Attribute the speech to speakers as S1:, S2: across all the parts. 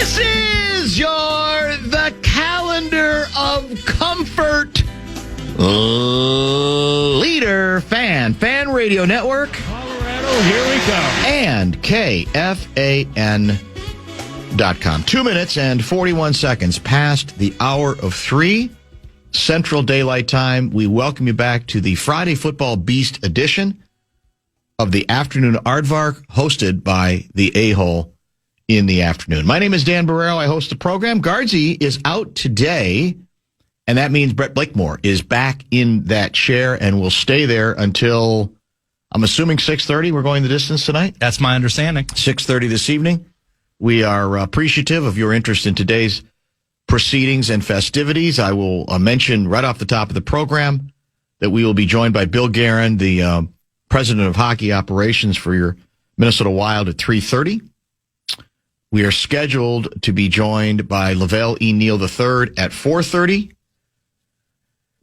S1: This is the calendar of comfort leader fan radio network.
S2: Colorado, here we go.
S1: And KFAN.com. 2 minutes and 41 seconds past the hour of 3 Central Daylight Time. We welcome you back to the Friday Football Beast edition of the Afternoon Aardvark, hosted by the A-Hole in the afternoon. My name is Dan Barreiro. I host the program. Guardsy is out today, and that means Brett Blakemore is back in that chair and will stay there until, I'm assuming, 6:30. We're going the distance tonight?
S2: That's my understanding.
S1: 6:30 this evening. We are appreciative of your interest in today's proceedings and festivities. I will mention right off the top of the program that we will be joined by Bill Guerin, the president of hockey operations for your Minnesota Wild, at 3:30. We are scheduled to be joined by Lavelle E. Neal III at 4:30.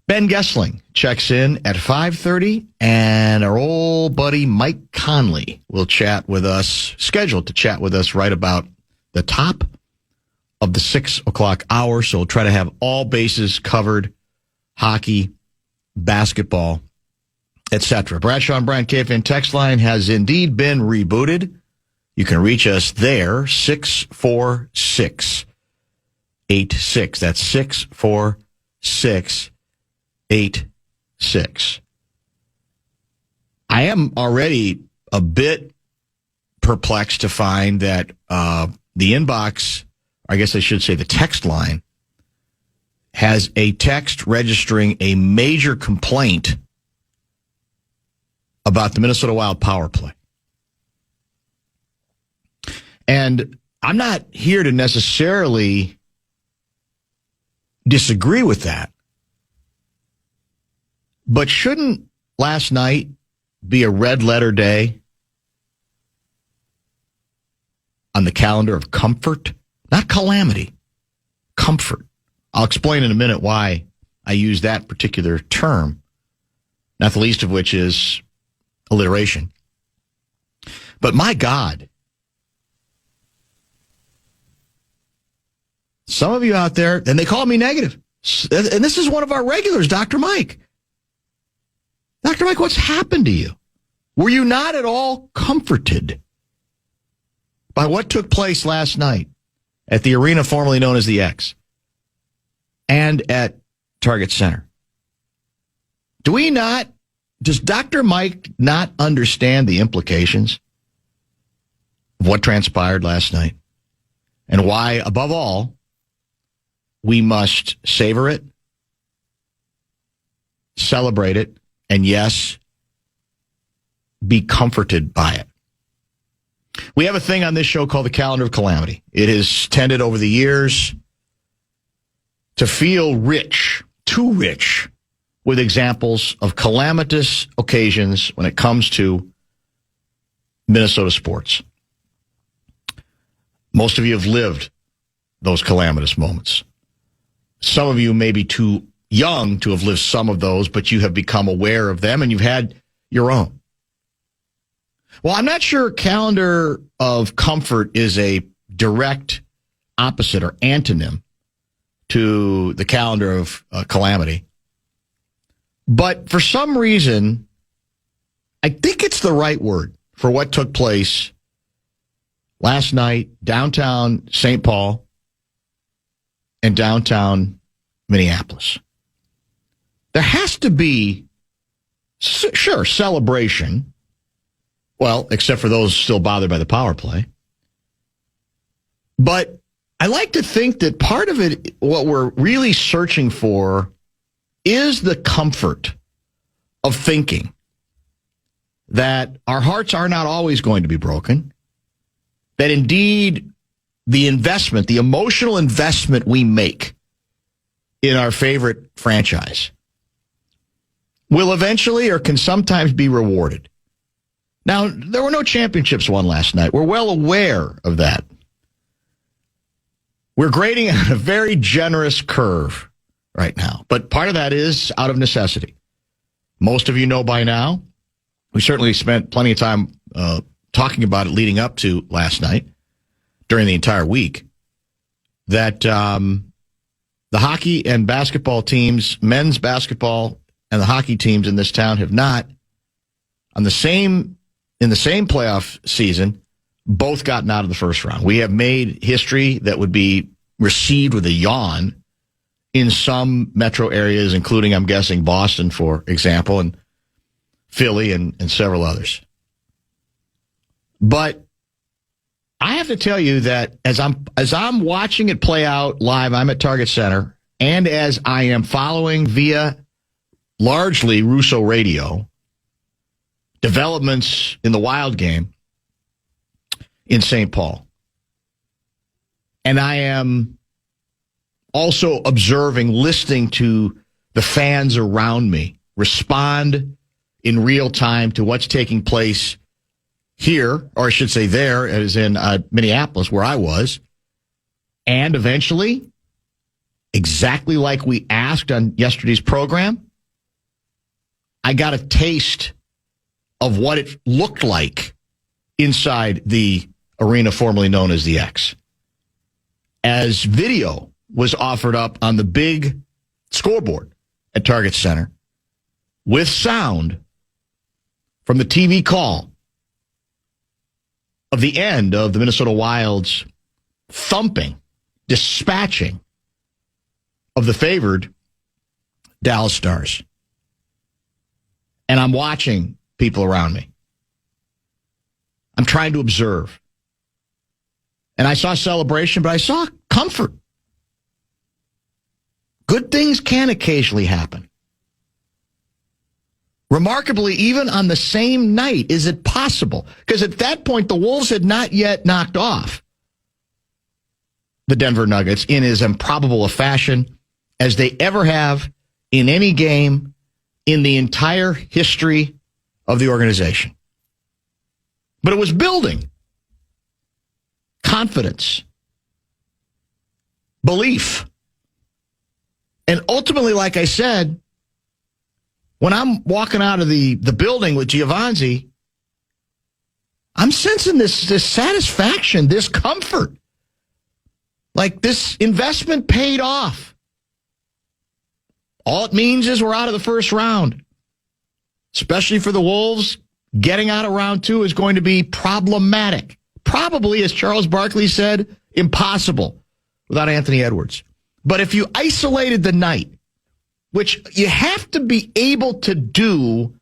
S1: Ben Gessling checks in at 5:30, and our old buddy Mike Conley will chat with us, scheduled to chat with us right about the top of the 6 o'clock hour. So we'll try to have all bases covered: hockey, basketball, etc. Bradshaw and Brand KFAN text line has indeed been rebooted. You can reach us there, 64686. That's 64686. I am already a bit perplexed to find that the inbox, I guess I should say the text line, has a text registering a major complaint about the Minnesota Wild power play. And I'm not here to necessarily disagree with that. But shouldn't last night be a red letter day on the calendar of comfort? Not calamity, comfort. I'll explain in a minute why I use that particular term, not the least of which is alliteration. But my God, some of you out there, and they call me negative, and this is one of our regulars, Dr. Mike. Dr. Mike, what's happened to you? Were you not at all comforted by what took place last night at the arena formerly known as the X and at Target Center? Does Dr. Mike not understand the implications of what transpired last night and why, above all, we must savor it, celebrate it, and yes, be comforted by it? We have a thing on this show called the Calendar of Calamity. It has tended over the years to feel rich, too rich, with examples of calamitous occasions when it comes to Minnesota sports. Most of you have lived those calamitous moments. Some of you may be too young to have lived some of those, but you have become aware of them and you've had your own. Well, I'm not sure calendar of comfort is a direct opposite or antonym to the calendar of calamity. But for some reason, I think it's the right word for what took place last night, downtown St. Paul and downtown Minneapolis. There has to be, sure, celebration. Well, except for those still bothered by the power play. But I like to think that part of it, what we're really searching for, is the comfort of thinking that our hearts are not always going to be broken, that indeed the investment, the emotional investment we make in our favorite franchise will eventually or can sometimes be rewarded. Now, there were no championships won last night. We're well aware of that. We're grading on a very generous curve right now, but part of that is out of necessity. Most of you know by now. We certainly spent plenty of time talking about it leading up to last night during the entire week. that the hockey and basketball teams, men's basketball and the hockey teams in this town have not, in the same playoff season, both gotten out of the first round. We have made history that would be received with a yawn in some metro areas, including, I'm guessing, Boston, for example, and Philly and several others. But I have to tell you that as I'm watching it play out live, I'm at Target Center, and as I am following via largely Russo Radio developments in the Wild game in St. Paul. And I am also observing, listening to the fans around me respond in real time to what's taking place here, or I should say there, as in Minneapolis, where I was. And eventually, exactly like we asked on yesterday's program, I got a taste of what it looked like inside the arena formerly known as the X, as video was offered up on the big scoreboard at Target Center with sound from the TV call of the end of the Minnesota Wild's thumping, dispatching of the favored Dallas Stars. And I'm watching people around me. I'm trying to observe. And I saw celebration, but I saw comfort. Good things can occasionally happen. Remarkably, even on the same night, is it possible? Because at that point, the Wolves had not yet knocked off the Denver Nuggets in as improbable a fashion as they ever have in any game in the entire history of the organization. But it was building. Confidence. Belief. And ultimately, like I said, when I'm walking out of the building with Giovanzi, I'm sensing this satisfaction, this comfort. Like this investment paid off. All it means is we're out of the first round. Especially for the Wolves, getting out of round two is going to be problematic. Probably, as Charles Barkley said, impossible without Anthony Edwards. But if you isolated the night, which you have to be able to do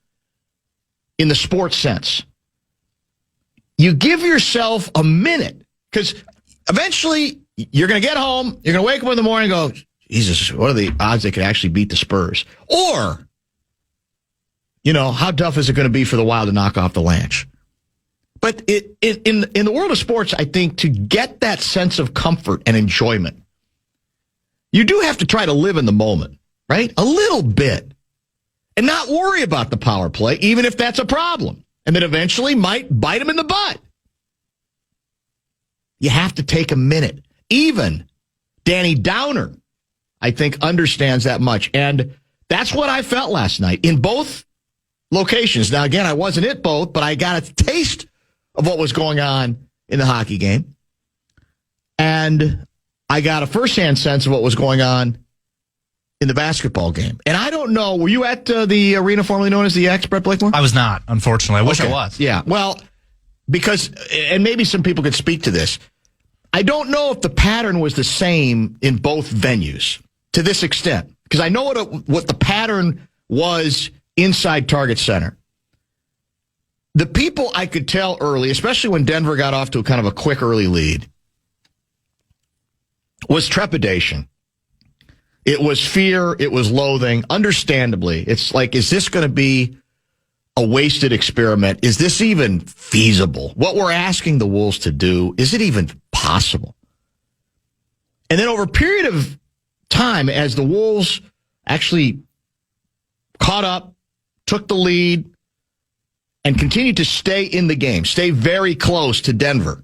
S1: in the sports sense, you give yourself a minute, because eventually you're going to get home, you're going to wake up in the morning and go, Jesus, what are the odds they could actually beat the Spurs? Or, how tough is it going to be for the Wild to knock off the Lanch? But in the world of sports, I think to get that sense of comfort and enjoyment, you do have to try to live in the moment, right? A little bit. And not worry about the power play, even if that's a problem. And that eventually might bite them in the butt. You have to take a minute. Even Danny Downer, I think, understands that much. And that's what I felt last night in both locations. Now, again, I wasn't at both, but I got a taste of what was going on in the hockey game. And I got a firsthand sense of what was going on in the basketball game. And I don't know, were you at the arena formerly known as the X, Brett Blakemore?
S2: I was not, unfortunately. I wish I was.
S1: Yeah, well, because, and maybe some people could speak to this, I don't know if the pattern was the same in both venues to this extent. Because I know what the pattern was inside Target Center. The people I could tell early, especially when Denver got off to a kind of a quick early lead, was trepidation. It was fear. It was loathing. Understandably, it's like, is this going to be a wasted experiment? Is this even feasible? What we're asking the Wolves to do, is it even possible? And then over a period of time, as the Wolves actually caught up, took the lead, and continued to stay in the game, stay very close to Denver,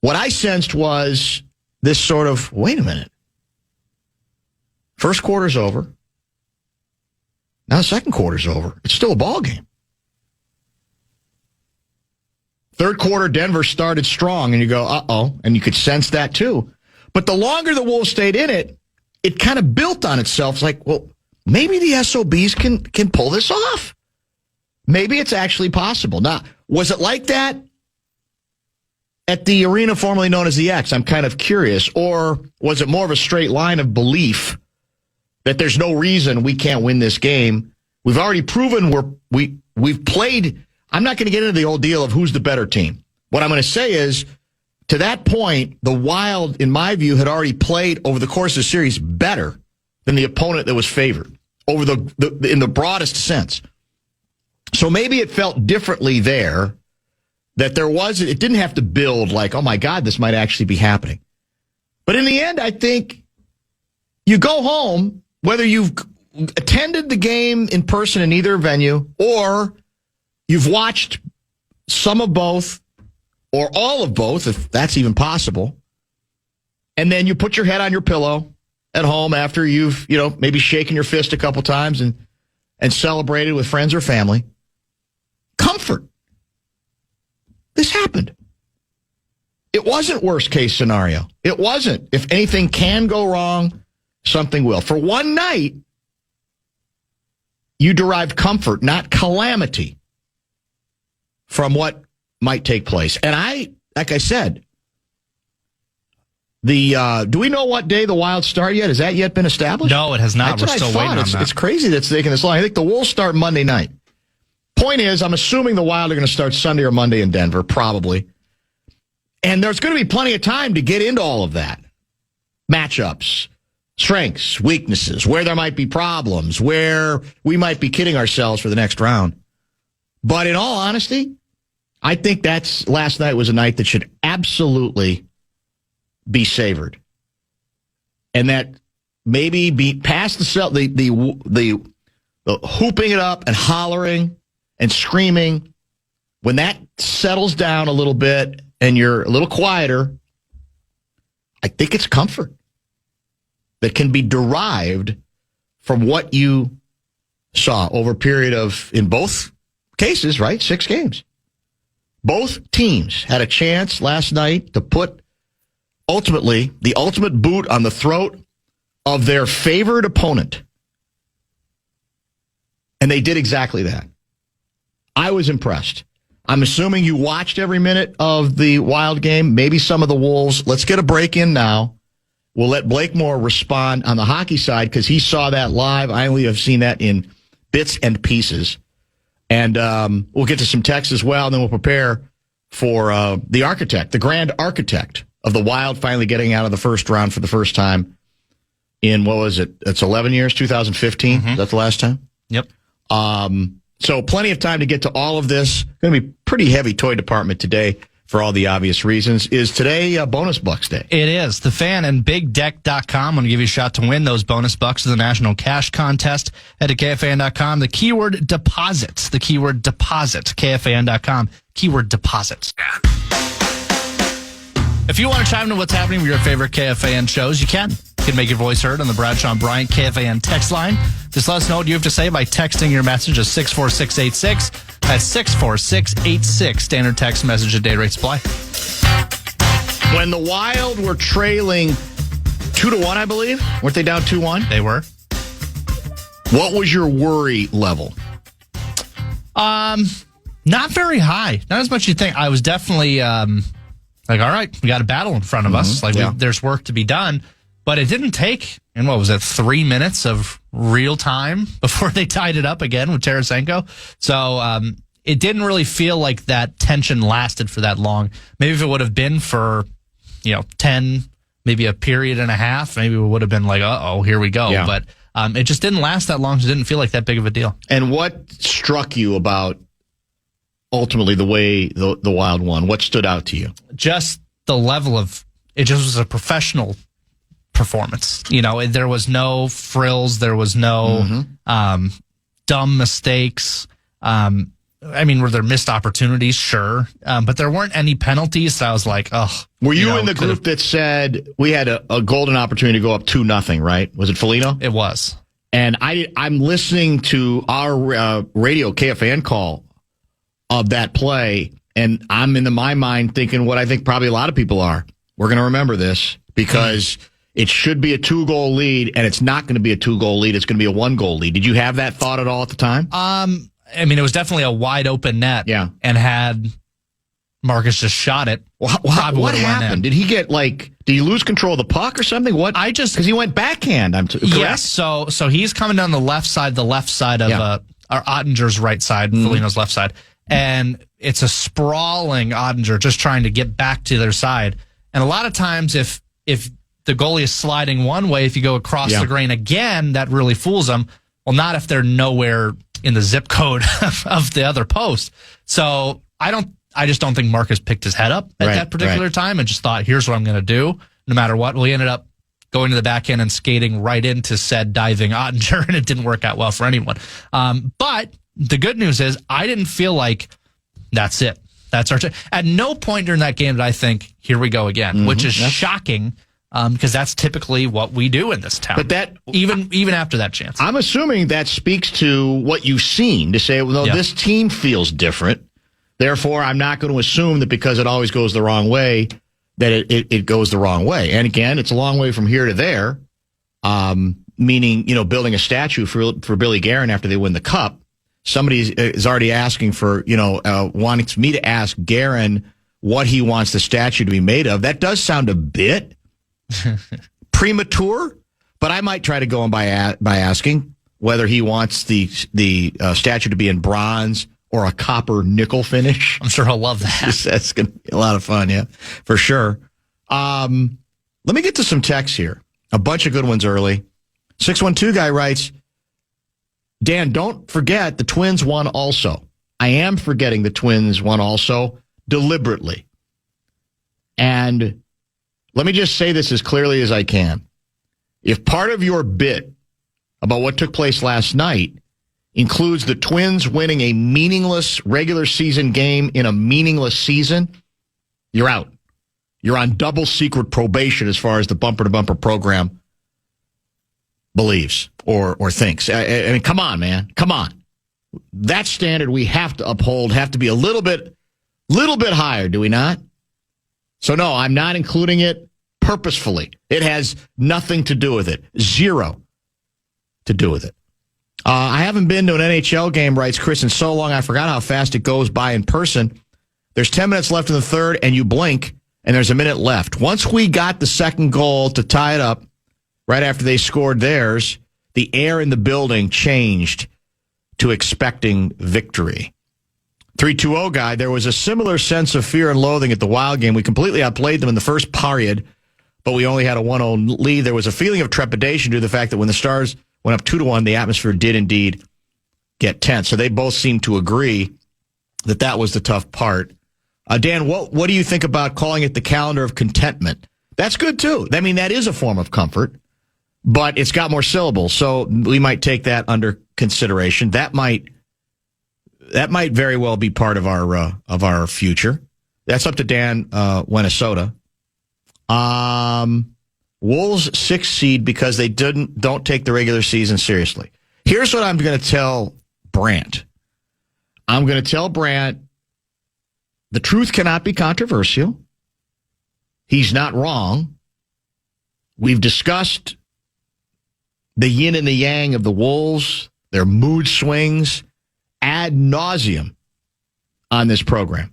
S1: what I sensed was this sort of, wait a minute. First quarter's over. Now the second quarter's over. It's still a ball game. Third quarter, Denver started strong, and you go, uh-oh, and you could sense that too. But the longer the Wolves stayed in it, it kind of built on itself. It's like, well, maybe the SOBs can pull this off. Maybe it's actually possible. Now, was it like that at the arena formerly known as the X? I'm kind of curious. Or was it more of a straight line of belief that there's no reason we can't win this game? We've already proven we've played. I'm not going to get into the old deal of who's the better team. What I'm going to say is, to that point, the Wild, in my view, had already played over the course of the series better than the opponent that was favored over in the broadest sense. So maybe it felt differently there, that it didn't have to build like, oh my God, this might actually be happening. But in the end, I think you go home, whether you've attended the game in person in either venue or you've watched some of both or all of both, if that's even possible, and then you put your head on your pillow at home after you've, maybe shaken your fist a couple times and celebrated with friends or family. Comfort. This happened. It wasn't worst case scenario. It wasn't. If anything can go wrong, something will. For one night, you derived comfort, not calamity, from what might take place. And like I said, do we know what day the Wild start yet? Has that yet been established?
S2: No, it has not. We're still waiting on that.
S1: It's crazy that's taking this long. I think the Wolves start Monday night. Point is, I'm assuming the Wild are going to start Sunday or Monday in Denver, probably. And there's going to be plenty of time to get into all of that. Matchups, strengths, weaknesses, where there might be problems, where we might be kidding ourselves for the next round. But in all honesty, I think last night was a night that should absolutely be savored. And that maybe be past the hooping it up and hollering and screaming. When that settles down a little bit and you're a little quieter, I think it's comfort that can be derived from what you saw over a period of, in both cases, right, 6 games. Both teams had a chance last night to put ultimately the ultimate boot on the throat of their favored opponent. And they did exactly that. I was impressed. I'm assuming you watched every minute of the Wild game, maybe some of the Wolves. Let's get a break in now. We'll let Blake Moore respond on the hockey side because he saw that live. I only have seen that in bits and pieces. And we'll get to some texts as well, and then we'll prepare for the grand architect of the Wild finally getting out of the first round for the first time in, what was it? It's 11 years, 2015? Mm-hmm. Is that the last time?
S2: Yep.
S1: So plenty of time to get to all of this. Going to be pretty heavy toy department today for all the obvious reasons. Is today bonus bucks day?
S2: It is. The Fan and BigDeck.com. I'm going to give you a shot to win those bonus bucks to the National Cash Contest. Head to KFAN.com. The keyword deposits. The keyword deposit. KFAN.com. Keyword deposits. If you want to chime in what's happening with your favorite KFAN shows, you can. You can make your voice heard on the Bradshaw and Bryant KFAN text line. Just let us know what you have to say by texting your message to 64686. That's 64686. Standard text message at date rate supply.
S1: When the Wild were trailing 2-1, I believe, weren't they down 2-1?
S2: They were.
S1: What was your worry level?
S2: Not very high. Not as much as you think. I was definitely like, all right, we got a battle in front of us. Like, there's work to be done. But it didn't take, and what was it, 3 minutes of real time before they tied it up again with Tarasenko. So it didn't really feel like that tension lasted for that long. Maybe if it would have been for, 10, maybe a period and a half, maybe it would have been like, uh-oh, here we go. Yeah. But it just didn't last that long, so it didn't feel like that big of a deal.
S1: And what struck you about ultimately the way the Wild won? What stood out to you?
S2: Just the level of, it just was a professional performance. There was no frills. There was no dumb mistakes. Were there missed opportunities? Sure. But there weren't any penalties. So I was like, oh.
S1: Were you in the group that said we had a golden opportunity to go up 2-0, right? Was it Foligno?
S2: It was.
S1: And I'm listening to our radio KFAN call of that play, And I'm in my mind thinking what I think probably a lot of people are. We're going to remember this because it should be a 2-goal lead, and it's not going to be a 2-goal lead. It's going to be a 1-goal lead. Did you have that thought at all at the time?
S2: I mean, it was definitely a wide open net.
S1: Yeah.
S2: And had Marcus just shot it.
S1: What happened? Did he get did he lose control of the puck or something? Because he went backhand. Correct?
S2: Yes. So he's coming down the left side of our Ottinger's right side, Foligno's left side. And it's a sprawling Ottinger just trying to get back to their side. And a lot of times if the goalie is sliding one way, if you go across the grain again, that really fools them. Well, not if they're nowhere in the zip code of the other post. So I just don't think Marcus picked his head up at that particular time and just thought, here's what I'm going to do no matter what. Well, he ended up going to the backhand and skating right into said diving Ottinger, and it didn't work out well for anyone. But the good news is I didn't feel like that's it. That's our At no point during that game did I think, here we go again, which is shocking because that's typically what we do in this town.
S1: But
S2: even after that chance.
S1: I'm assuming that speaks to what you've seen to say, well, this team feels different. Therefore, I'm not going to assume that because it always goes the wrong way, that it goes the wrong way. And again, it's a long way from here to there, meaning, building a statue for Billy Guerin after they win the Cup. Somebody is already asking for, wanting me to ask Guerin what he wants the statue to be made of. That does sound a bit premature, but I might try to go on by asking whether he wants the statue to be in bronze or a copper nickel finish.
S2: I'm sure he'll love that.
S1: That's going to be a lot of fun, yeah, for sure. Let me get to some texts here. A bunch of good ones early. 612 guy writes, Dan, don't forget the Twins won also. I am forgetting the Twins won also deliberately. And let me just say this as clearly as I can. If part of your bit about what took place last night includes the Twins winning a meaningless regular season game in a meaningless season, you're out. You're on double secret probation as far as the Bumper to Bumper program believes or thinks. I mean, come on, man. Come on. That standard we have to uphold, have to be a little bit higher, do we not? So no, I'm not including it purposefully. It has nothing to do with it. Zero to do with it. I haven't been to an NHL game, writes Chris, in so long I forgot how fast it goes by in person. There's 10 minutes left in the third, and you blink, and there's a minute left. Once we got the second goal to tie it up, right after they scored theirs, the air in the building changed to expecting victory. 320 guy, there was a similar sense of fear and loathing at the Wild game. We completely outplayed them in the first period, but we only had a 1-0 lead. There was a feeling of trepidation due to the fact that when the Stars went up 2-1, the atmosphere did indeed get tense. So they both seem to agree that was the tough part. Dan, what do you think about calling it the calendar of contentment? That's good, too. I mean, that is a form of comfort, but it's got more syllables, so we might take that under consideration. That might very well be part of our future. That's up to Dan Winnesota. Wolves 6th seed because they don't take the regular season seriously. Here's what I'm going to tell Brandt. I'm going to tell Brandt the truth cannot be controversial. He's not wrong. We've discussed the yin and the yang of the Wolves, their mood swings, ad nauseum on this program.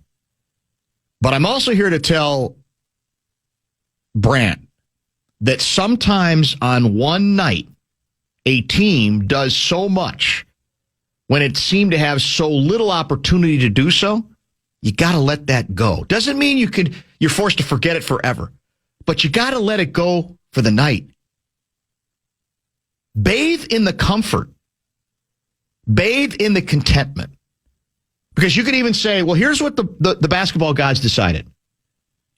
S1: But I'm also here to tell Brandt that sometimes on one night, a team does so much when it seemed to have so little opportunity to do so, you got to let that go. Doesn't mean you're forced to forget it forever, but you got to let it go for the night. Bathe in the comfort. Bathe in the contentment. Because you could even say, well, here's what the basketball gods decided.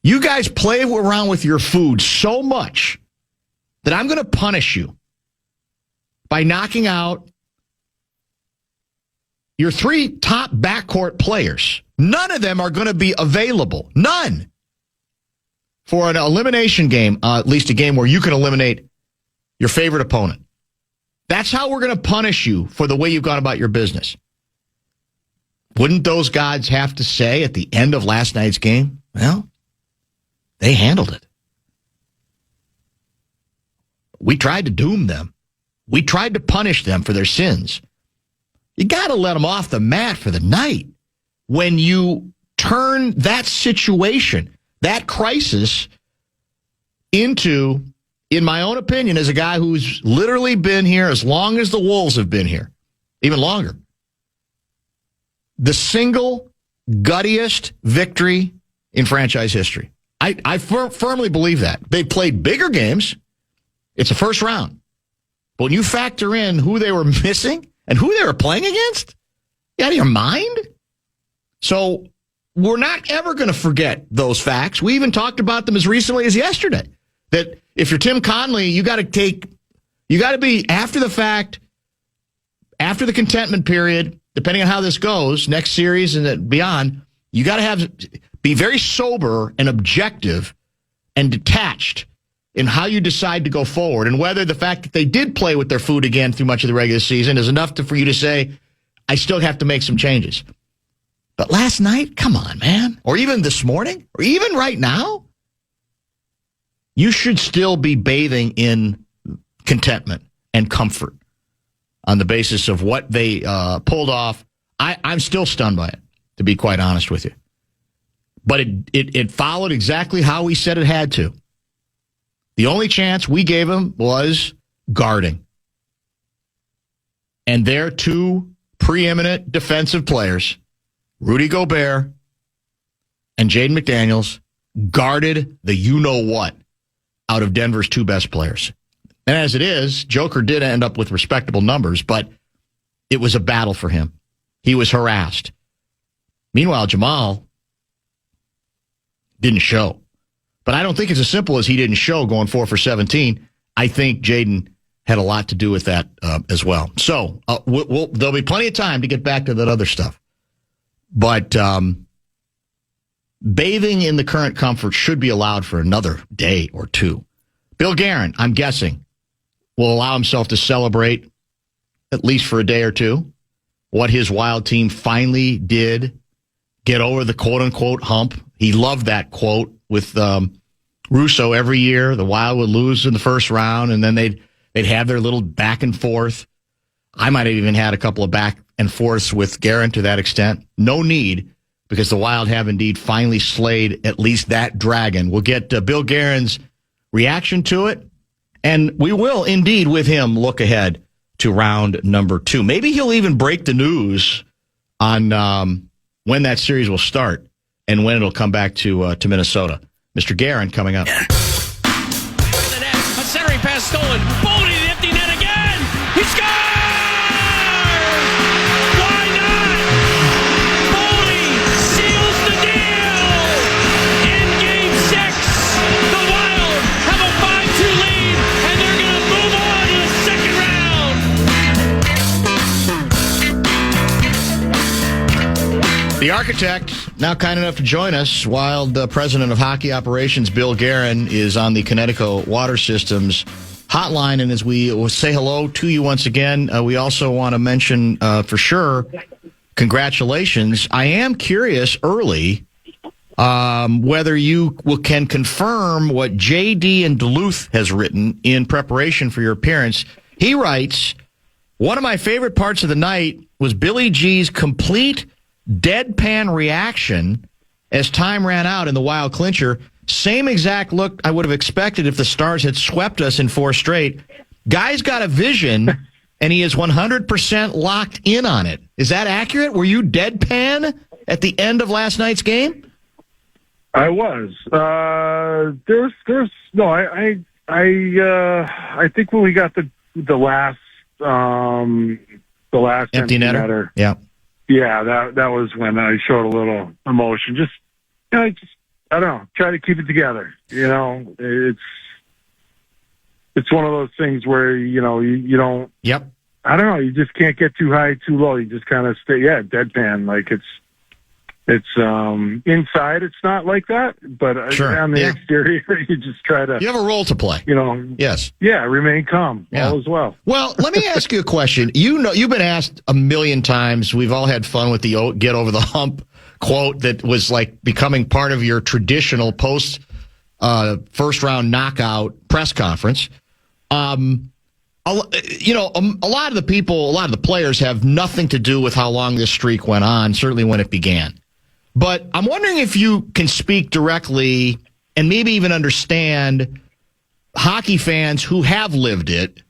S1: You guys play around with your food so much that I'm going to punish you by knocking out your 3 top backcourt players. None of them are going to be available. None. For an elimination game, at least a game where you can eliminate your favorite opponent. That's how we're going to punish you for the way you've gone about your business. wouldn't those guys have to say at the end of last night's game, well, they handled it. We tried to doom them. We tried to punish them for their sins. You got to let them off the mat for the night. When you turn that situation, that crisis, into, in my own opinion, as a guy who's literally been here as long as the Wolves have been here, even longer, the single guttiest victory in franchise history. I firmly believe that. They played bigger games. It's a first round. But when you factor in who they were missing and who they were playing against, you out of your mind? So we're not ever going to forget those facts. We even talked about them as recently as yesterday. That if you're Tim Conley, you got to be after the fact, after the contentment period, depending on how this goes, next series and beyond, you got to be very sober and objective and detached in how you decide to go forward, and whether the fact that they did play with their food again through much of the regular season is enough for you to say, I still have to make some changes. But last night, come on, man. Or even this morning, or even right now, you should still be bathing in contentment and comfort on the basis of what they pulled off. I'm still stunned by it, to be quite honest with you. But it followed exactly how we said it had to. The only chance we gave them was guarding. And their two preeminent defensive players, Rudy Gobert and Jaden McDaniels, guarded the you-know-what out of Denver's two best players. And as it is, Joker did end up with respectable numbers, but it was a battle for him. He was harassed. Meanwhile, Jamal didn't show. But I don't think it's as simple as he didn't show going 4 for 17. I think Jaden had a lot to do with that as well. So there'll be plenty of time to get back to that other stuff. But bathing in the current comfort should be allowed for another day or two. Bill Guerin, I'm guessing, will allow himself to celebrate, at least for a day or two, what his Wild team finally did, get over the quote-unquote hump. He loved that quote with Russo every year. The Wild would lose in the first round, and then they'd have their little back and forth. I might have even had a couple of back and forths with Guerin to that extent. No need, because the Wild have indeed finally slayed at least that dragon. We'll get Bill Guerin's reaction to it, and we will indeed, with him, look ahead to round number 2. Maybe he'll even break the news on when that series will start and when it'll come back to Minnesota. Mr. Guerin coming up.
S3: A centering pass stolen. Boldy, the empty net again. He scores! Why not? Boldy seals the deal. In Game 6, the Wild have a 5-2 lead, and they're going to move on to the second round.
S1: The architect, now kind enough to join us, Wild President of Hockey Operations Bill Guerin, is on the Connecticut Water Systems hotline. And as we will say hello to you once again, we also want to mention for sure, congratulations. I am curious early whether you can confirm what JD in Duluth has written in preparation for your appearance. He writes, one of my favorite parts of the night was Billy G's complete deadpan reaction as time ran out in the Wild clincher. Same exact look I would have expected if the Stars had swept us in 4 straight. Guy's got a vision, and he is 100% locked in on it. Is that accurate? Were you deadpan at the end of last night's game?
S4: I was. I think when we got the last empty netter.
S1: Yeah.
S4: Yeah, that was when I showed a little emotion. Just, I don't know, try to keep it together. It's one of those things where, you don't.
S1: Yep.
S4: I don't know, you just can't get too high, too low. You just kind of stay, deadpan. Like It's inside, it's not like that, but
S1: Sure.
S4: on the exterior, you just try to.
S1: You have a role to play. Yes.
S4: Yeah, remain calm.
S1: Yeah.
S4: All as well.
S1: Well, let me ask you a question. You've been asked a million times. We've all had fun with the "get over the hump" quote that was like becoming part of your traditional post first round knockout press conference. A lot of the people, a lot of the players have nothing to do with how long this streak went on. Certainly when it began. But I'm wondering if you can speak directly and maybe even understand hockey fans who have lived it,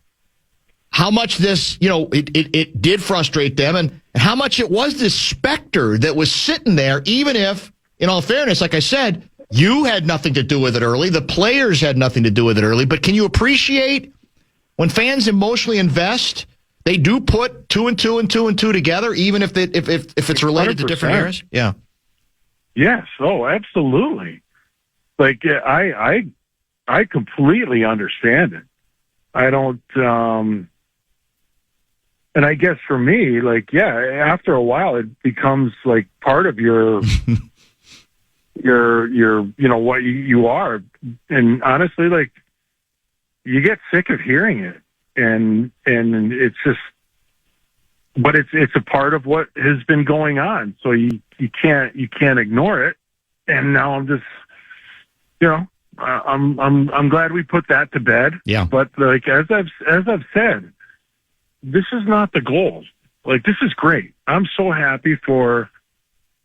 S1: how much this, it did frustrate them and how much it was this specter that was sitting there, even if, in all fairness, like I said, you had nothing to do with it early, the players had nothing to do with it early, but can you appreciate when fans emotionally invest, they do put 2 and 2 and 2 and 2 together, even if it's related to different eras? Yeah.
S4: Yes. Oh, absolutely. Like I completely understand it. I don't. And I guess for me, like, after a while, it becomes like part of your what you are. And honestly, like, you get sick of hearing it, and it's just. But it's a part of what has been going on, so you can't ignore it. And now I'm just, I'm glad we put that to bed.
S1: Yeah.
S4: But like as I've said, this is not the goal. Like, this is great. I'm so happy for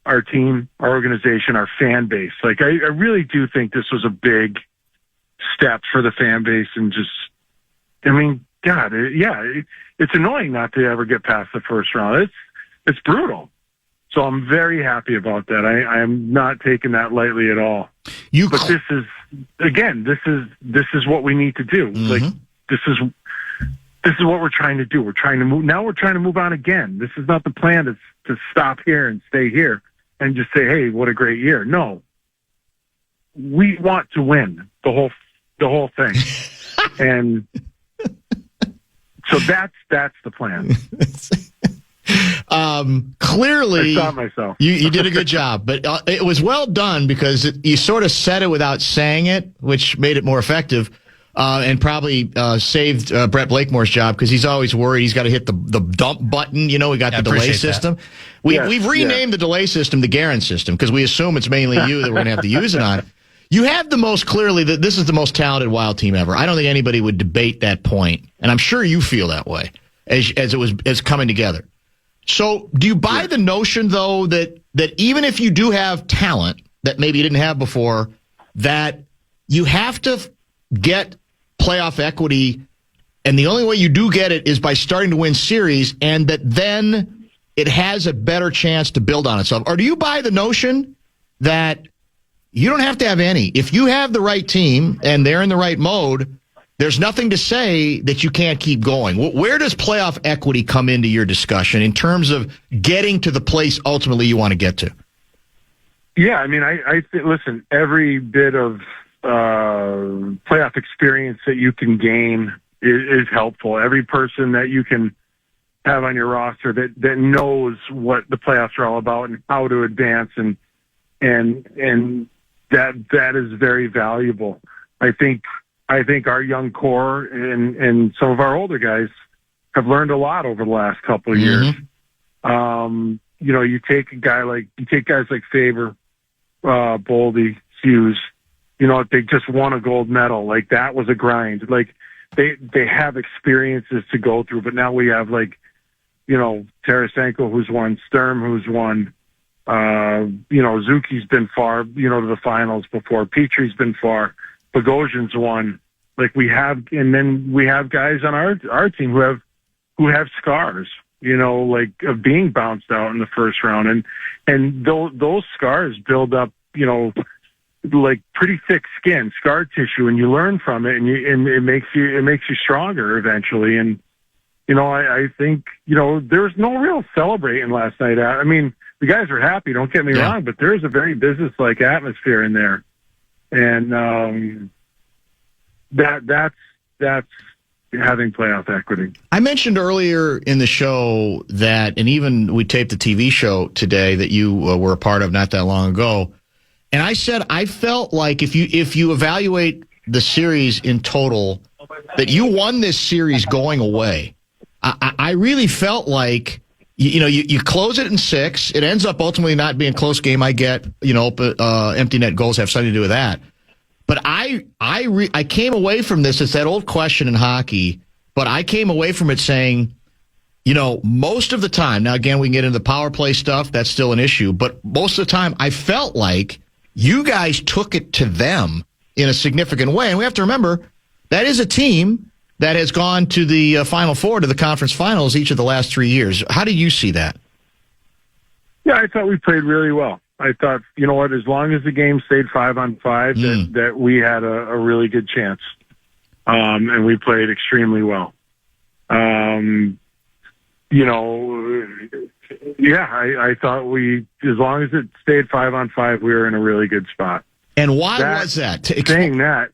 S4: our team, our organization, our fan base. Like, I really do think this was a big step for the fan base, and just, I mean, God, it's annoying not to ever get past the first round. It's brutal. So I'm very happy about that. I am not taking that lightly at all. But this is, again, this is what we need to do. Mm-hmm. Like, this is what we're trying to do. We're trying to move. Now we're trying to move on again. This is not the plan to stop here and stay here and just say, hey, what a great year. No, we want to win the whole thing. And so that's the plan.
S1: Clearly,
S4: I saw myself.
S1: You did a good job, but it was well done because you sort of said it without saying it, which made it more effective, and probably saved Brett Blakemore's job because he's always worried he's got to hit the dump button. We got the delay system. We've renamed the delay system the Guerin system because we assume it's mainly you that we're going to have to use it on. You have the most clearly that this is the most talented Wild team ever. I don't think anybody would debate that point, and I'm sure you feel that way as it's coming together. So, do you buy the notion though that even if you do have talent that maybe you didn't have before, that you have to get playoff equity, and the only way you do get it is by starting to win series, and that then it has a better chance to build on itself? Or do you buy the notion that you don't have to have any? If you have the right team and they're in the right mode, there's nothing to say that you can't keep going. Where does playoff equity come into your discussion in terms of getting to the place ultimately you want to get to?
S4: Yeah, I mean, I think, listen, every bit of playoff experience that you can gain is helpful. Every person that you can have on your roster that knows what the playoffs are all about and how to advance, and that is very valuable. I think our young core and some of our older guys have learned a lot over the last couple of years. You take guys like Faber, Boldy, Hughes. They just won a gold medal. Like, that was a grind. Like, they have experiences to go through, but now we have Tarasenko who's won, Sturm who's won. Zuki's been far, to the finals before. Petrie's been far. Bogosian's won. Like, and then we have guys on our team who have scars, of being bounced out in the first round, and those scars build up, like pretty thick skin, scar tissue, and you learn from it, and it makes you stronger eventually. And I think there was no real celebrating last night. I mean, the guys were happy. Don't get me wrong, but there is a very business-like atmosphere in there. And that's having playoff equity.
S1: I mentioned earlier in the show that, and even we taped the TV show today that you were a part of not that long ago, and I said I felt like if you evaluate the series in total, that you won this series going away. I really felt like you close it in 6. It ends up ultimately not being a close game. I get empty net goals have something to do with that. But I came away from this. It's that old question in hockey. But I came away from it saying, most of the time. Now again, we can get into the power play stuff. That's still an issue. But most of the time, I felt like you guys took it to them in a significant way. And we have to remember that is a team that has gone to the Final Four, to the conference finals each of the last 3 years. How do you see that?
S4: Yeah, I thought we played really well. I thought, as long as the game stayed 5-on-5, that we had a really good chance. And we played extremely well. I thought as long as it stayed 5-on-5, we were in a really good spot.
S1: And why was that?
S4: Saying that's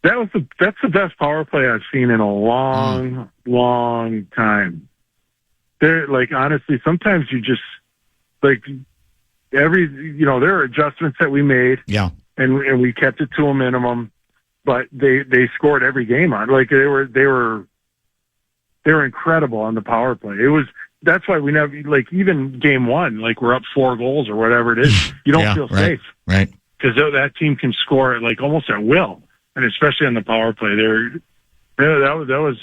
S4: the best power play I've seen in a long, long time. Honestly, sometimes you just, there are adjustments that we made. Yeah. And we kept it to a minimum, but they scored every game on. They were incredible on the power play. That's why we never, even game 1, we're up 4 goals or whatever it is. You don't feel safe.
S1: Right.
S4: Because that team can score almost at will. And especially on the power play, it was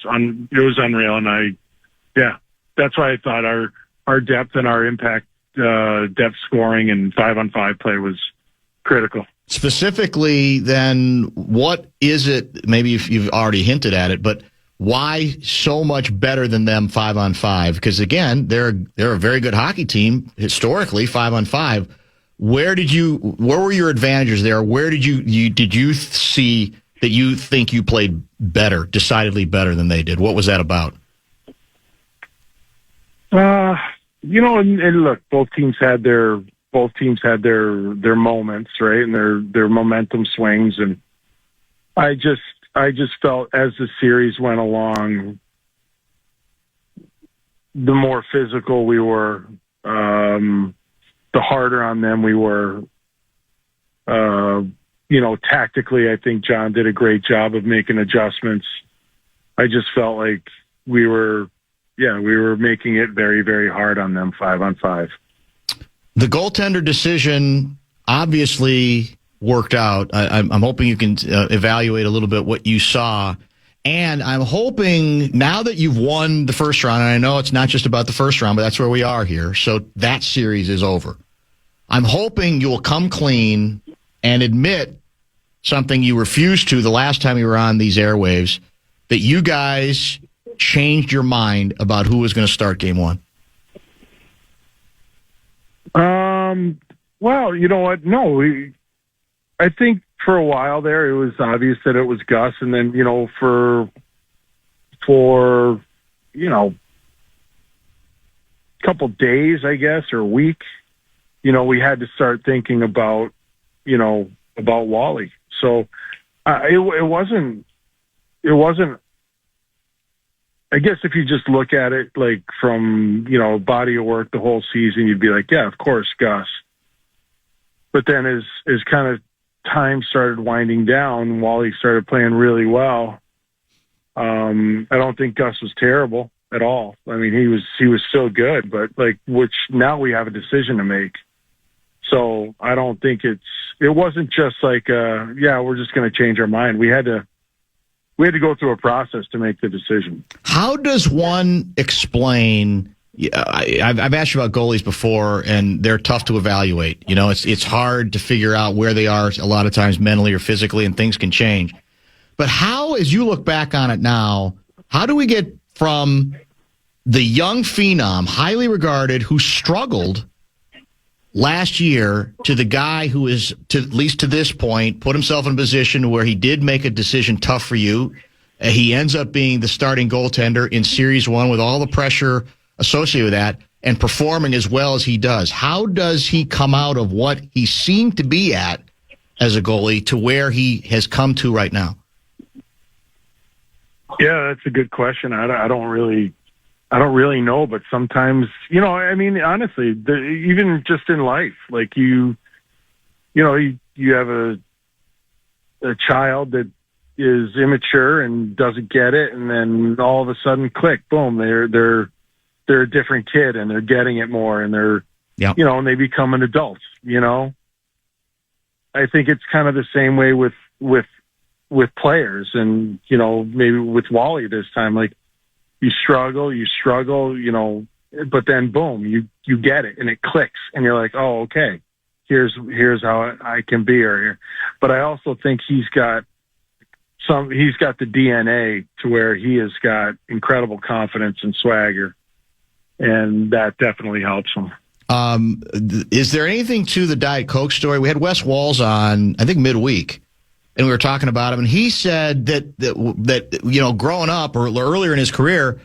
S4: unreal. And that's why I thought our depth and our impact, depth scoring and 5-on-5 play was critical. Specifically,
S1: then, what is it? Maybe you've already hinted at it, but why so much better than them 5-on-5? Because again, they're a very good hockey team historically, 5-on-5. Where were your advantages there? Where did you see that you think you played better, decidedly better than they did? What was that about? And look, both teams had their moments, right? And their momentum swings. And I just felt as the series went along, the more physical we were, the harder on them we were. Tactically, I think John did a great job of making adjustments. I just felt like we were making it very, very hard on them 5-on-5. The goaltender decision obviously worked out. I'm hoping you can evaluate a little bit what you saw. And I'm hoping now that you've won the first round, and I know it's not just about the first round, but that's where we are here. So that series is over. I'm hoping you will come clean and admit something you refused to the last time you were on these airwaves, that you guys changed your mind about who was going to start game 1.
S4: Well, you know what? No, I think for a while there, it was obvious that it was Gus. And then, for a couple days, I guess, or a week, we had to start thinking about Wally. So it wasn't, I guess if you just look at it from, body of work the whole season, you'd be like, yeah, of course, Gus. But then as kind of time started winding down, Wally started playing really well. I don't think Gus was terrible at all. I mean, he was still good, but which now we have a decision to make. So I don't think it wasn't just we're just going to change our mind. We had to go through a process to make the decision. How does one explain? I've asked you about goalies before, and they're tough to evaluate. It's hard to figure out where they are a lot of times mentally or physically, and things can change. But how, as you look back on it now, how do we get from the young phenom, highly regarded, who struggled last year, to the guy who is, at least to this point, put himself in a position where he did make a decision tough for you? He ends up being the starting goaltender in Series 1 with all the pressure associated with that and performing as well as he does. How does he come out of what he seemed to be at as a goalie to where he has come to right now? Yeah, that's a good question. I don't really know, but sometimes, I mean, honestly, even just in life, like you have a child that is immature and doesn't get it, and then all of a sudden, click, boom, they're a different kid, and they're getting it more, and they're, and they become an adult. I think it's kind of the same way with players, and maybe with Wally this time, like you struggle, but then boom, you get it, and it clicks, and you're like, oh, okay, here's how I can be here. But I also think he's got the DNA to where he has got incredible confidence and swagger, and that definitely helps him.
S1: Is there anything to the Diet Coke story? We had Wes Walls on, I think, midweek, and we were talking about him, and he said that growing up or earlier in his career,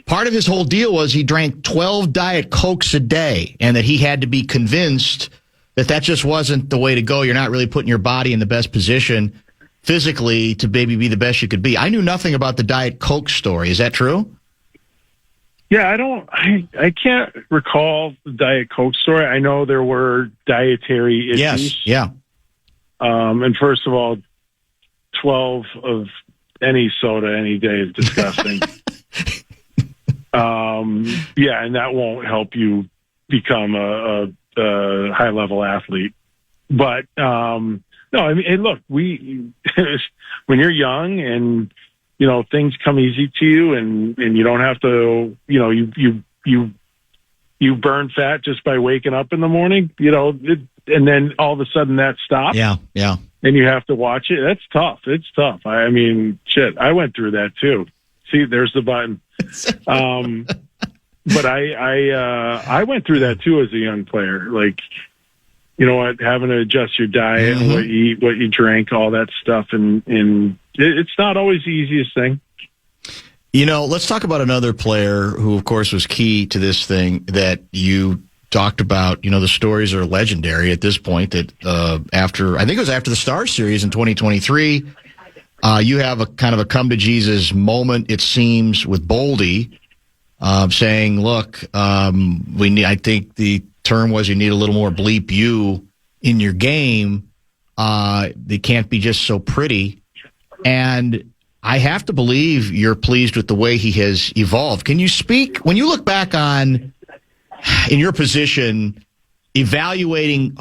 S1: part of his whole deal was he drank 12 Diet Cokes a day, and that he had to be convinced that just wasn't the way to go. You're not really putting your body in the best position physically to maybe be the best you could be. I knew nothing about the Diet Coke story. Is that true?
S4: Yeah, I can't recall the Diet Coke story. I know there were dietary issues.
S1: Yes, yeah.
S4: And first of all, 12 of any soda any day is disgusting. Yeah, and that won't help you become a high-level athlete. But, no, I mean, hey, look, when you're young and things come easy to you, and you don't have to, you burn fat just by waking up in the morning, and then all of a sudden that stops.
S1: Yeah, yeah.
S4: And you have to watch it. That's tough. It's tough. I mean, shit, I went through that too. See, there's the button. But I went through that too as a young player. Like, having to adjust your diet, what you eat, what you drink, all that stuff, and it's not always the easiest thing.
S1: Let's talk about another player who, of course, was key to this thing that you talked about. The stories are legendary at this point. That I think it was after the Stars series in 2023, you have a kind of a come to Jesus moment, it seems, with Boldy, saying, "Look, I think the term was you need a little more bleep you in your game. They can't be just so pretty." And I have to believe you're pleased with the way he has evolved. Can you speak, when you look back on, in your position, evaluating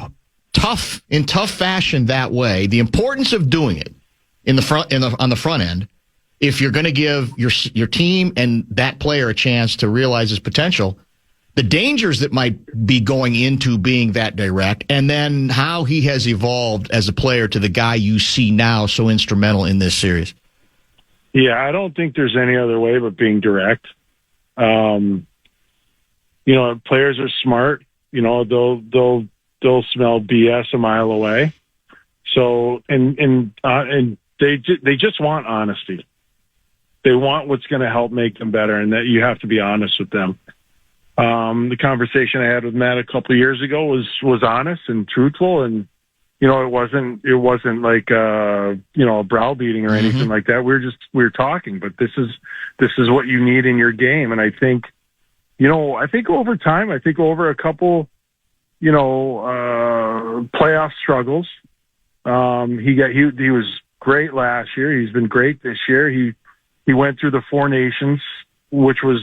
S1: in tough fashion that way, the importance of doing it on the front end, if you're going to give your team and that player a chance to realize his potential, the dangers that might be going into being that direct, and then how he has evolved as a player to the guy you see now so instrumental in this series.
S4: Yeah, I don't think there's any other way but being direct. Players are smart. They'll smell BS a mile away. So, and they just want honesty. They want what's going to help make them better, and that you have to be honest with them. The conversation I had with Matt a couple of years ago was honest and truthful, and it wasn't like a browbeating or anything like that. We were talking, but this is what you need in your game. And I think over time, over a couple playoff struggles, he was great last year. He's been great this year. He went through the Four Nations, which was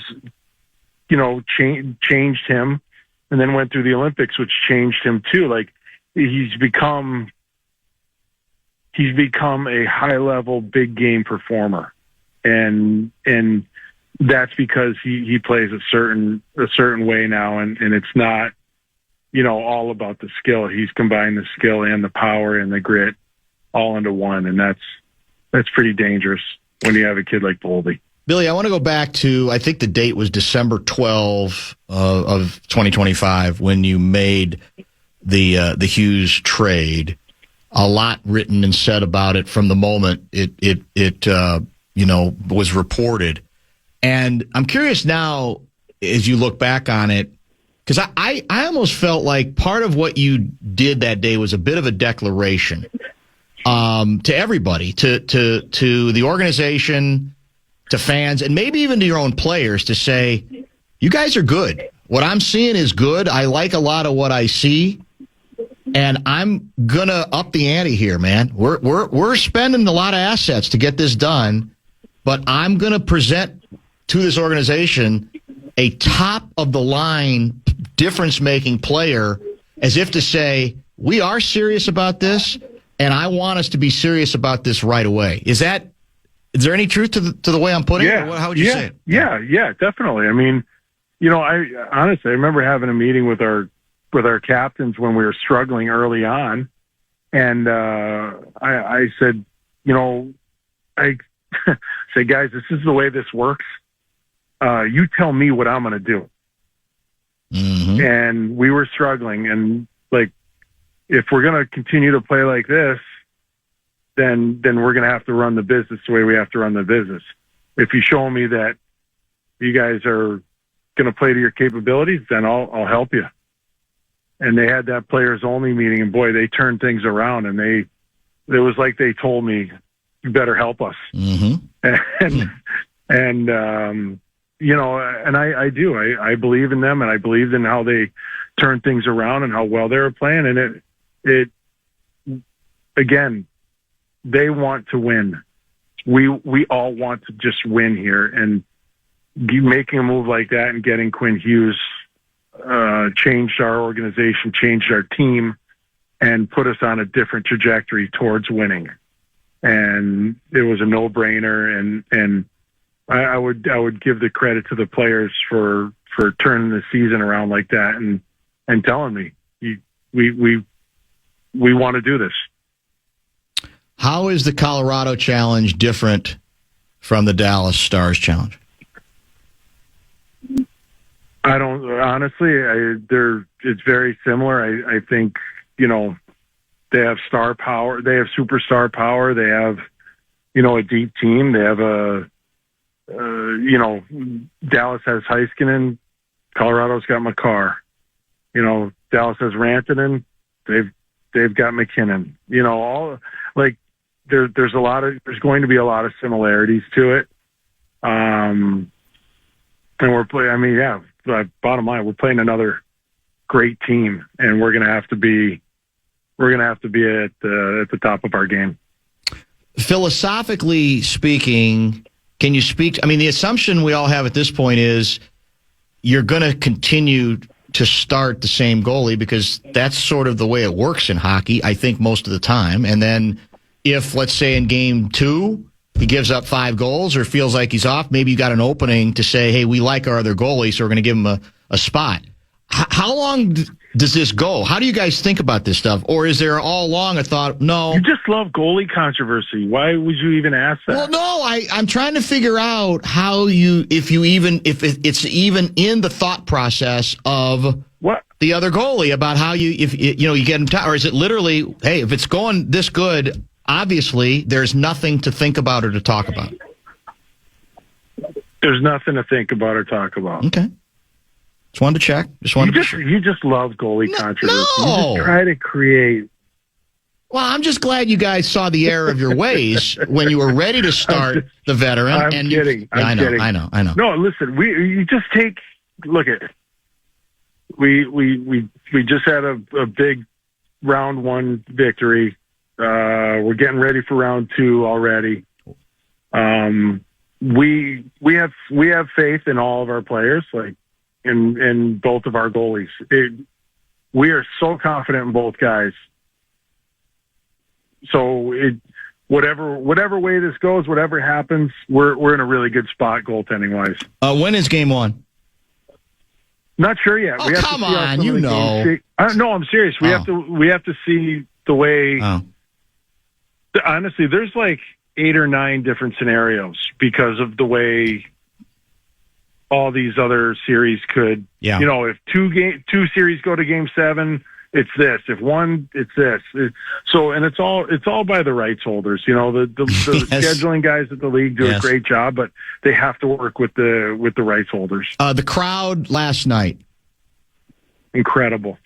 S4: changed him, and then went through the Olympics, which changed him too. Like, he's become a high level big game performer, and that's because he plays a certain way now, and it's not all about the skill. He's combined the skill and the power and the grit all into one, and that's pretty dangerous when you have a kid like Boldy.
S1: Billy, I want to go back to, I think the date was December 12 of 2025 when you made the Hughes trade. A lot written and said about it from the moment it was reported. And I'm curious now, as you look back on it, because I almost felt like part of what you did that day was a bit of a declaration to everybody, to the organization, to fans and maybe even to your own players to say, you guys are good. What I'm seeing is good. I like a lot of what I see, and I'm gonna up the ante here, man. We're spending a lot of assets to get this done, but I'm gonna present to this organization a top of the line difference making player, as if to say, we are serious about this, and I want us to be serious about this right away. Is there any truth to the way I'm putting it? Or how would you say it?
S4: Yeah, definitely. I mean, I honestly, I remember having a meeting with our captains when we were struggling early on, and I said, I say, guys, this is the way this works. You tell me what I'm going to do.
S1: Mm-hmm.
S4: And we were struggling, and if we're going to continue to play like this, then we're going to have to run the business the way we have to run the business. If you show me that you guys are going to play to your capabilities, then I'll help you. And they had that players only meeting, and boy, they turned things around, and it was like they told me, you better help us.
S1: Mm-hmm.
S4: And I do. I believe in them, and I believed in how they turned things around and how well they were playing. And it again, they want to win. We all want to just win here, and making a move like that and getting Quinn Hughes changed our organization, changed our team, and put us on a different trajectory towards winning. And it was a no-brainer, and I would give the credit to the players for turning the season around like that and telling me we want to do this.
S1: How is the Colorado Challenge different from the Dallas Stars Challenge?
S4: I don't honestly. It's very similar. I think they have star power. They have superstar power. They have a deep team. They have Dallas has Heiskanen. Colorado's got Makar. Dallas has Rantanen. They've got McKinnon. There's going to be a lot of similarities to it. And we're playing. Bottom line, we're playing another great team, and we're going to have to be at the top of our game.
S1: Philosophically speaking, can you speak? The assumption we all have at this point is you're going to continue to start the same goalie because that's sort of the way it works in hockey, I think, most of the time. And then if, let's say, in game 2, he gives up 5 goals or feels like he's off, maybe you got an opening to say, hey, we like our other goalie, so we're going to give him a spot. How long does this go? How do you guys think about this stuff? Or is there all along a thought, no.
S4: You just love goalie controversy. Why would you even ask that?
S1: Well, no, I'm trying to figure out how if it's even in the thought process of
S4: what
S1: the other goalie about how you get him or is it literally, hey, if it's going this good, obviously there's nothing to think about or to talk about.
S4: There's nothing to think about or talk about.
S1: Okay. Just wanted to check.
S4: You just love goalie controversy.
S1: No.
S4: You just try to create.
S1: Well, I'm just glad you guys saw the error of your ways when you were ready to start the veteran.
S4: I'm kidding.
S1: I know.
S4: No, listen. You just take look at. We just had a big round 1 victory. We're getting ready for round 2 already. We have faith in all of our players, in both of our goalies. We are so confident in both guys. So whatever way this goes, whatever happens, we're in a really good spot goaltending wise.
S1: When is game 1?
S4: Not sure yet.
S1: Oh, come on, you know.
S4: No, I'm serious. We have to see the way.
S1: Oh.
S4: Honestly, there's 8 or 9 different scenarios because of the way all these other series could.
S1: Yeah.
S4: If 2 series go to game 7, it's this. If 1, it's this. And it's all by the rights holders. The
S1: Yes.
S4: scheduling guys at the league do
S1: Yes.
S4: a great job, but they have to work with the rights holders.
S1: The crowd last night.
S4: Incredible.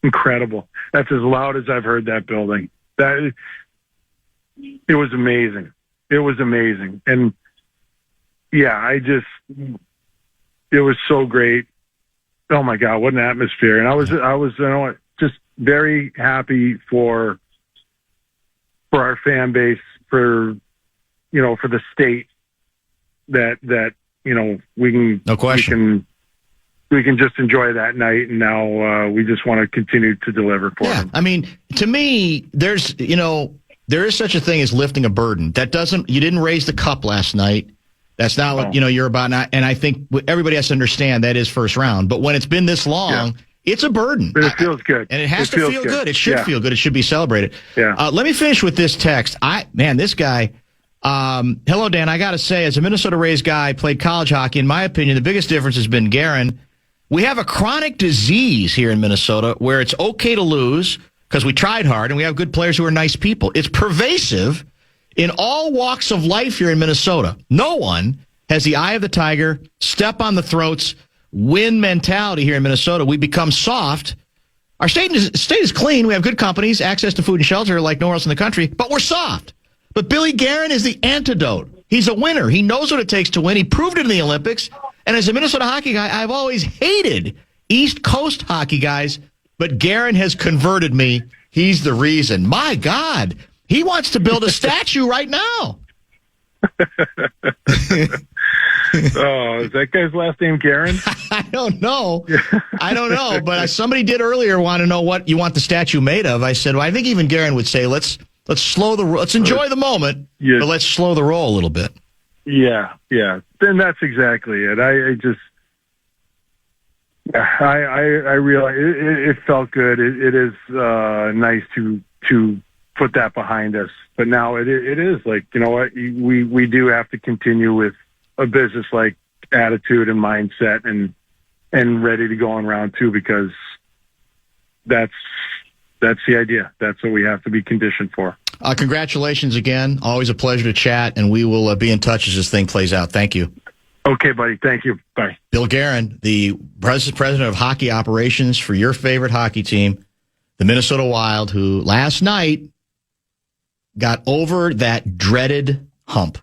S4: That's as loud as I've heard that building. It was amazing. And yeah, it was so great. Oh my God, what an atmosphere. And I was, you know what, just very happy for our fan base, for the state that, we can,
S1: No question.
S4: we can just enjoy that night. And now, we just want to continue to deliver for them.
S1: I mean, to me, there is such a thing as lifting a burden. You didn't raise the cup last night. That's not what, you're about now. And I think everybody has to understand that is first round. But when it's been this long, it's a burden.
S4: But it feels good.
S1: And it has to feel good. It should feel good. It should be celebrated.
S4: Yeah.
S1: Let me finish with this text. This guy, hello, Dan. I got to say, as a Minnesota raised guy, played college hockey, in my opinion, the biggest difference has been Guerin. We have a chronic disease here in Minnesota where it's okay to lose because we tried hard and we have good players who are nice people. It's pervasive in all walks of life here in Minnesota. No one has the eye of the tiger, step on the throats, win mentality here in Minnesota. We become soft. Our state is clean. We have good companies, access to food and shelter like nowhere else in the country, but we're soft. But Billy Guerin is the antidote. He's a winner. He knows what it takes to win. He proved it in the Olympics. And as a Minnesota hockey guy, I've always hated East Coast hockey guys, but Guerin has converted me. He's the reason. My God. He wants to build a statue right now.
S4: Oh, is that guy's last name Guerin?
S1: I don't know. But somebody did earlier want to know what you want the statue made of. I said, well, I think even Guerin would say, let's enjoy the moment, but let's slow the roll a little bit.
S4: Yeah. Then that's exactly it. I realize it felt good. It is nice to put that behind us. But now it is like, you know what, we do have to continue with a business like attitude and mindset and ready to go on round two, because that's the idea. That's what we have to be conditioned for.
S1: Congratulations again. Always a pleasure to chat, and we will be in touch as this thing plays out. Thank you.
S4: Okay, buddy. Thank you. Bye.
S1: Bill Guerin, the president of hockey operations for your favorite hockey team, the Minnesota Wild, who last night got over that dreaded hump.